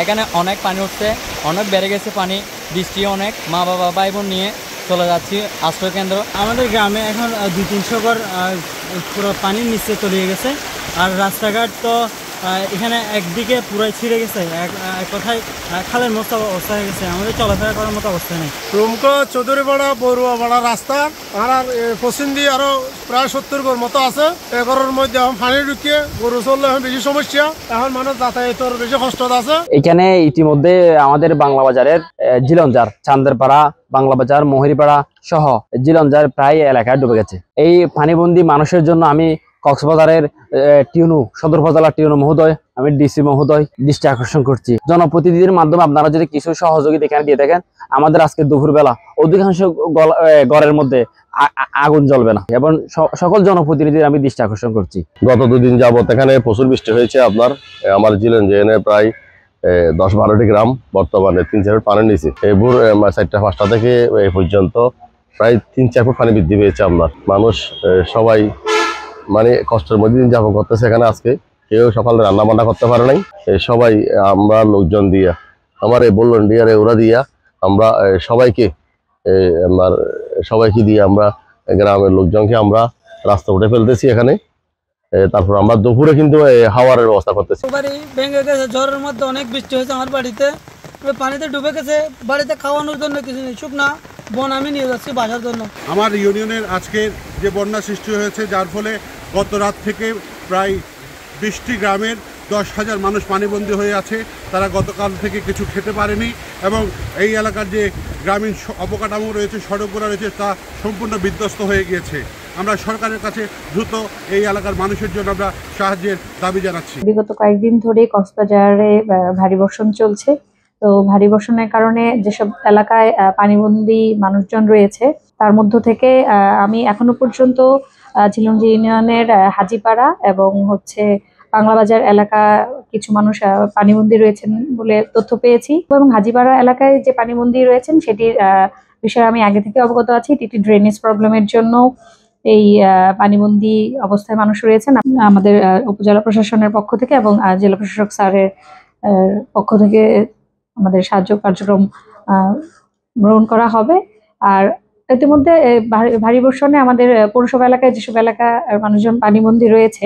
এখানে অনেক পানি উঠছে, অনেক বেড়ে গেছে পানি, বৃষ্টি অনেক, মা বাবা ভাই বোন নিয়ে চলে যাচ্ছি আশ্রয় কেন্দ্র। আমাদের গ্রামে এখন 200-300 ঘর পুরো পানির নিচে তলিয়ে গেছে। আর রাস্তাঘাট তো এখানে একদিকে পুরাই ছিঁড়ে গেছে, এক কথায় খালের মতো অবস্থা হয়ে গেছে, আমাদের চলাফেরা করার মতো অবস্থা নেই। রুমকো চৌধুরীপাড়া বড়ুয়াপাড়া রাস্তা আর পশ্চিম দিয়ে আরো প্রায় 70 ঘর মতো আছে। এ ঘরের মধ্যে এখন পানি ঢুকিয়ে গরু চললে এখন বেশি সমস্যা, এখন মানুষ যাতায়াতের বেশি কষ্ট আছে। এখানে ইতিমধ্যে আমাদের বাংলা বাজারের জিলঞ্জার, চান্দেরপাড়া, বাংলা বাজার, মহিরিপাড়া সহ জিলঞ্জার প্রায় এলাকায় ডুবে গেছে। এই পানিবন্দী মানুষের জন্য আমি কক্সবাজারের টিউনু সদর উপজেলা টিউনু মহোদয়, আমি ডিসি মহোদয় দৃষ্টি আকর্ষণ করছি। জনপ্রতিনিধির মাধ্যমে আপনারা যদি কিছু সহযোগিতা এখানে দিয়ে থাকেন, আমাদের আজকে দুপুরবেলা অধিকাংশ ঘরের মধ্যে আগুন জ্বলবে না, এবং সকল জনপ্রতিনিধির আমি দৃষ্টি আকর্ষণ করছি। গত 2 দিন যাবত এখানে প্রচুর বৃষ্টি হয়েছে। আপনার আমার জিলেঞ্জারে প্রায় 10-12টি গ্রাম বর্তমানে 3-4 ফুট পানির নিচে। এই ভোর 4টা-5টা থেকে এই পর্যন্ত প্রায় 3-4 ফুট পানি বৃদ্ধি পেয়েছে। আপনার মানুষ সবাই মানে কষ্টের মধ্যে দিন যাপন করতেছে। এখানে আজকে কেউ সকালে রান্না বান্না করতে পারে নাই। সবাই আমরা লোকজন দিয়া, আমার এই ভলান্টিয়ারে ওরা দিয়া আমরা সবাইকে দিয়ে আমরা গ্রামের লোকজনকে আমরা রাস্তা উঠে ফেলতেছি এখানে। তারপর আমরা দুপুরে কিন্তু হাওয়ার ব্যবস্থা করতেছি। বাড়ি ভেঙে গেছে, ঝড়ের মধ্যে অনেক বৃষ্টি হয়েছে আমার বাড়িতে, পানিতে ডুবে গেছে। বাড়িতে খাওয়ানোর জন্য কিছু নেই, শুকনা বন আমি নিয়ে যাচ্ছি বাসার জন্য। আমার ইউনিয়নের আজকে যে বন্যা সৃষ্টি হয়েছে, যার ফলে গত রাত থেকে প্রায় 20টি গ্রামের 10,000 মানুষ পানিবন্দী হয়ে আছে। তারা গতকাল থেকে কিছু খেতে পারেনি, এবং এই এলাকার যে গ্রামীণ অবকাঠামো রয়েছে, সড়কগুলো রয়েছে, তা সম্পূর্ণ বিধ্বস্ত হয়ে গিয়েছে। আমরা সরকারের কাছে দ্রুত এই এলাকার মানুষের জন্য আমরা সাহায্যের দাবি জানাচ্ছি। বিগত কয়েকদিন ধরে কক্সবাজারে ভারী বর্ষণ চলছে। তো ভারী বর্ষণের কারণে যেসব এলাকায় পানিবন্দী মানুষজন রয়েছে, তার মধ্য থেকে আমি এখনো পর্যন্ত ঝিলঞ্জি ইউনিয়নের হাজিপাড়া এবং বাংলা বাজার এলাকা কিছু মানুষ পানিবন্দী রয়েছেন বলে তথ্য পেয়েছি, এবং হাজিপাড়া এলাকায় যে পানিবন্দী রয়েছেন সেটির বিষয়ে আমি আগে থেকে অবগত আছি। এটি ড্রেনেজ প্রবলেমের জন্য এই পানিবন্দী অবস্থায় মানুষ রয়েছেন। আমাদের উপজেলা প্রশাসনের পক্ষ থেকে এবং জেলা প্রশাসক স্যারের পক্ষ থেকে আমাদের সাহায্য কার্যক্রম গ্রহণ করা হবে। আর ইতিমধ্যে ভারী বর্ষণে আমাদের পৌরসভা এলাকায় যেসব এলাকা মানুষজন পানিবন্দী রয়েছে,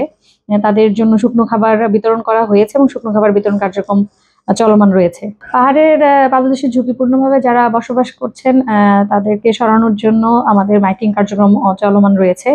তাদের জন্য শুকনো খাবার বিতরণ করা হয়েছে, এবং শুকনো খাবার বিতরণ কার্যক্রম চলমান রয়েছে। পাহাড়ের পাদদেশে ঝুঁকিপূর্ণভাবে যারা বসবাস করছেন, তাদেরকে সরানোর জন্য আমাদের মাইকিং কার্যক্রম চলমান রয়েছে।